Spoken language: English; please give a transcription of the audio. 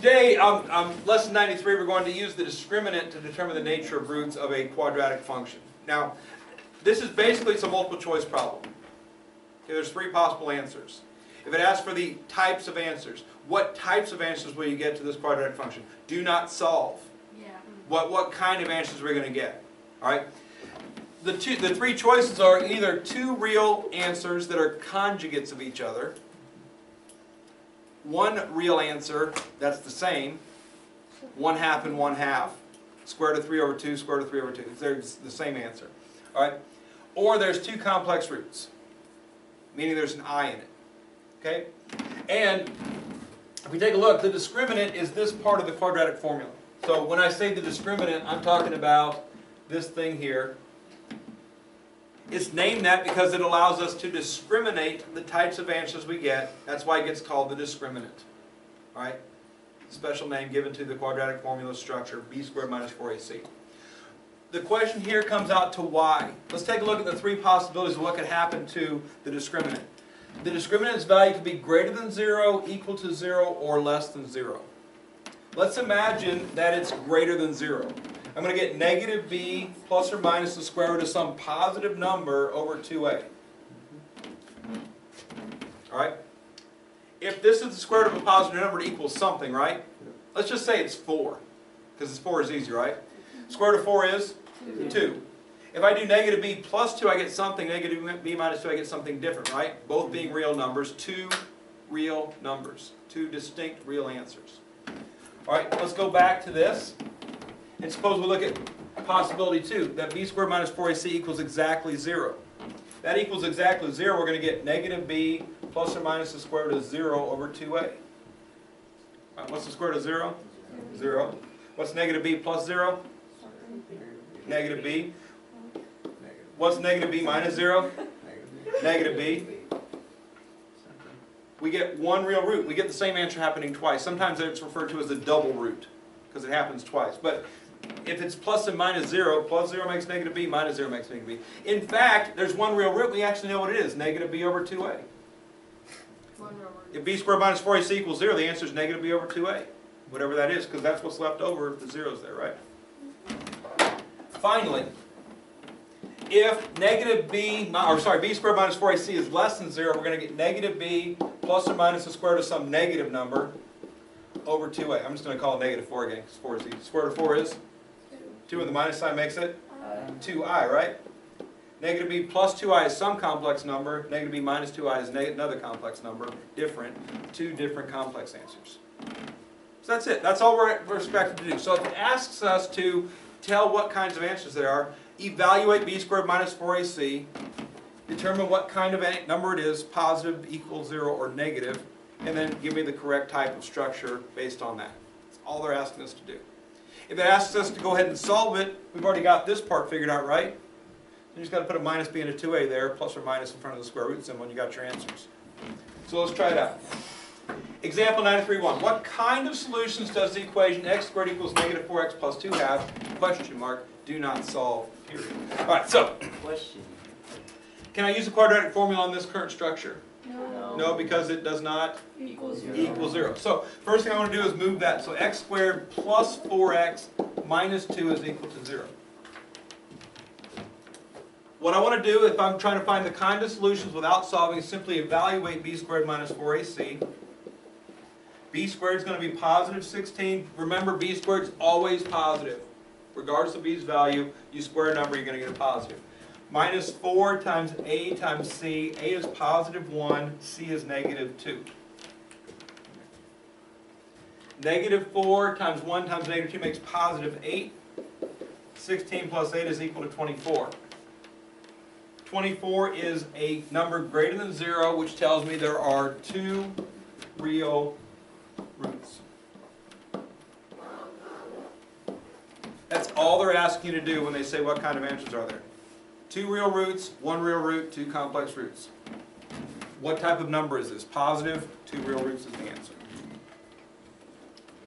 Today, lesson 93, we're going to use the discriminant to determine the nature of roots of a quadratic function. Now, this is basically a multiple choice problem. Okay, there's three possible answers. If it asks for the types of answers, what types of answers will you get to this quadratic function? Do not solve. Yeah. What kind of answers are we going to get? All right. The three choices are either two real answers that are conjugates of each other, one real answer that's the same, 1/2 and 1/2, square root of 3 over 2, square root of 3 over 2. They're the same answer. All right? Or there's two complex roots, meaning there's an I in it. Okay? And if we take a look, the discriminant is this part of the quadratic formula. So when I say the discriminant, I'm talking about this thing here. It's named that because it allows us to discriminate the types of answers we get. That's why it gets called the discriminant. All right? Special name given to the quadratic formula structure, b squared minus 4ac. The question here comes out to why. Let's take a look at the three possibilities of what could happen to the discriminant. The discriminant's value could be greater than 0, equal to 0, or less than 0. Let's imagine that it's greater than 0. I'm going to get negative b plus or minus the square root of some positive number over 2a. Alright? If this is the square root of a positive number, it equals something, right? Let's just say it's 4. Because 4 is easy, right? Square root of 4 is 2. If I do negative b plus 2, I get something. Negative b minus 2, I get something different, right? Both being real numbers. Two real numbers. Two distinct real answers. Alright, let's go back to this. And suppose we look at possibility 2, that b squared minus 4ac equals exactly 0. That equals exactly 0, we're going to get negative b plus or minus the square root of 0 over 2a. Right, what's the square root of 0? 0. What's negative b plus 0? Negative b. What's negative b minus 0? Negative b. We get one real root. We get the same answer happening twice. Sometimes it's referred to as a double root because it happens twice. But if it's plus and minus 0, plus 0 makes negative b, minus 0 makes negative b. In fact, there's one real root. We actually know what it is, negative b over 2a. One real root. If b squared minus 4ac equals 0, the answer is negative b over 2a. Whatever that is, because that's what's left over if the 0's there, right? Finally, if negative b, b squared minus 4ac is less than 0, we're going to get negative b plus or minus the square root of some negative number over 2a. I'm just going to call it negative 4 again, because 4 is easy. Square root of 4 is? 2 and the minus sign makes it? 2i, right? Negative b plus 2i is some complex number. Negative b minus 2i is another complex number. Different. Two different complex answers. So that's it. That's all we're expected to do. So if it asks us to tell what kinds of answers there are, evaluate b squared minus 4ac, determine what kind of number it is, positive, equals 0, or negative, and then give me the correct type of structure based on that. That's all they're asking us to do. If it asks us to go ahead and solve it, we've already got this part figured out, right? You just got to put a minus b and a 2a there, plus or minus in front of the square root symbol, and you got your answers. So let's try it out. Example 93.1. What kind of solutions does the equation x squared equals negative 4x plus 2 have? Question mark. Do not solve. Period. All right. So. Question. Can I use the quadratic formula on this current structure? No. No, because it does not Equals 0. equal 0. So first thing I want to do is move that. So x squared plus 4x minus 2 is equal to 0. What I want to do, if I'm trying to find the kind of solutions without solving, is simply evaluate b squared minus 4ac. b squared is going to be positive 16. Remember, b squared is always positive. Regardless of b's value, you square a number, you're going to get a positive. Minus 4 times a times c. A is positive 1, c is negative 2. Negative 4 times 1 times negative 2 makes positive 8. 16 plus 8 is equal to 24. 24 is a number greater than 0, which tells me there are two real roots. That's all they're asking you to do when they say what kind of answers are there. Two real roots, one real root, two complex roots. What type of number is this? Positive, two real roots is the answer.